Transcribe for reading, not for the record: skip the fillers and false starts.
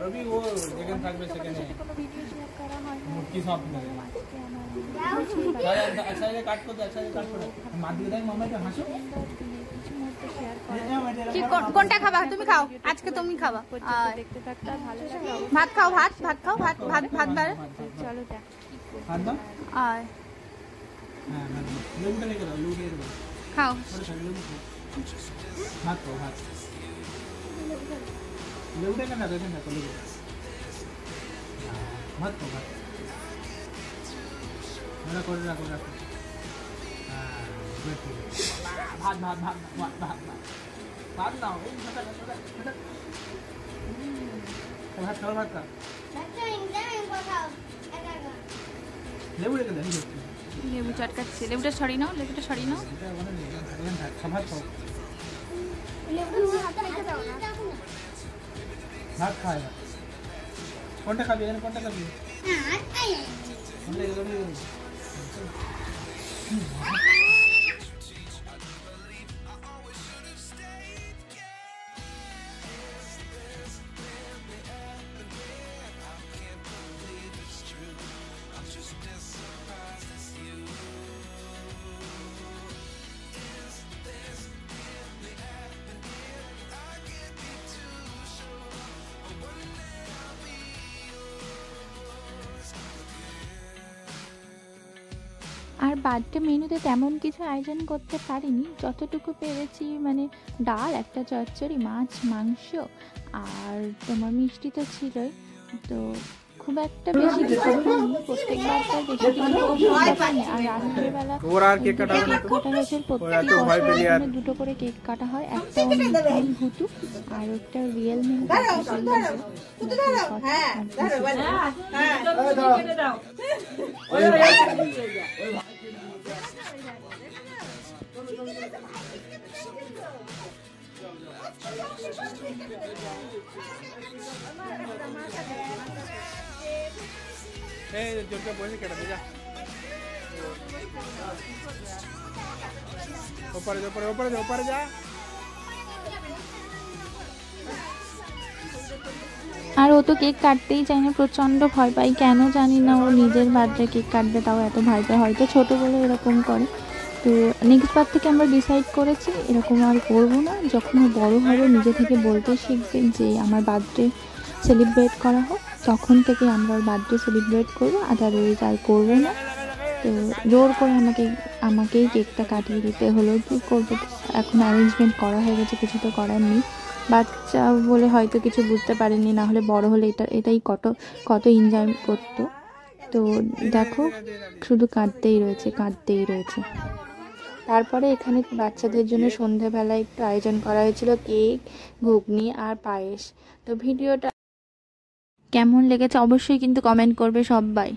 রবি ও যেখানে থাকবে সেখানে কোনো ভিডিও শেয়ার করা হয় না। মূর্তি সব নেবে। আচ্ছা ये काट को दे, अच्छा ये काट को दे। मार दिए देख मम्मी तो हंसो। কিছু মুহূর্ত শেয়ার করা কি কোনটা খাবা তুমি? খাও, আজকে তুমি খাবা। দেখতে থাকতে আর ভালো লাগে। ভাত খাও, ভাত খাও, ভাত বাড়ে। চলো দেখ हाथ दो। আয় हां लेबू लेके आओ, लेबू लेके आओ। খাও। थोड़ा सा लेबू खाओ। हाथ खाओ हाथ। लेबू लेके ना देखो ना लेबू। मत खाओ मत। मेरा कोड रखो रखो। हां गुड। भात भात भात भात भात भात ना हो भात खाओ भात का लेबू लेके दे লেবু চটকাচ্ছে। লেবুটা সরিয়ে নাও, লেবুটা সরিয়ে নাও। भात खाओ भात खाएगा कौन खाबी एने कौन खाबी আর বার্থডে মেনুতে তেমন কিছু আয়োজন করতে পারিনি, যতটুকু পেরেছি মানে ডাল, একটা চচ্চড়ি, মাছ, মাংস আর তোমার মিষ্টি তো ছিলই। তো খুব একটা বেশি কিছু হয়নি, প্রত্যেকবার তার বেশি কিছু হয়নি। আর রাত্রেবেলা কেক কাটা হয়েছিল, প্রত্যেকটি বছর দুটো করে কেক কাটা হয়, একটা নীল ভুতু আর একটা রিয়েল মিল। जोर के बोल के जा ऊपर जा ऊपर ऊपर जा ऊपर जा। আর ও তো কেক কাটতেই চায় না, প্রচণ্ড ভয় পাই, কেন জানি না। ও নিজের বার্থডে কেক কাটবে তাও এত ভয় পায়, হয়তো ছোটো বলে এরকম করে। তো নেক্সট বার থেকে আমরা ডিসাইড করেছি এরকম আর করবো না। যখন ও বড় হবে নিজে থেকে বলতে শিখবে যে আমার বার্থডে সেলিব্রেট করা হোক, তখন থেকে আমরা ওর বার্থডে সেলিব্রেট করবো, আদারওয়াইজ আর করবো না। তো জোর করে আমাকেই কেকটা কাটিয়ে দিতে হলো, কী করবো। এখন অ্যারেঞ্জমেন্ট করা হয়ে গেছে, কিছু তো করার নেই। বাচ্চা বলে হয়তো কিছু বুঝতে পারেনি, না হলে বড় হলে এটাই কত এনজয় করতো। তো দেখো শুধু কাঁদতেই রয়েছে। তারপরে এখানে বাচ্চাদের জন্য সন্ধ্যাবেলায় একটু আয়োজন করা হয়েছিল, কেক, ঘুগনি আর পায়েস। তো ভিডিওটা কেমন লেগেছে অবশ্যই কিন্তু কমেন্ট করবে সবাই।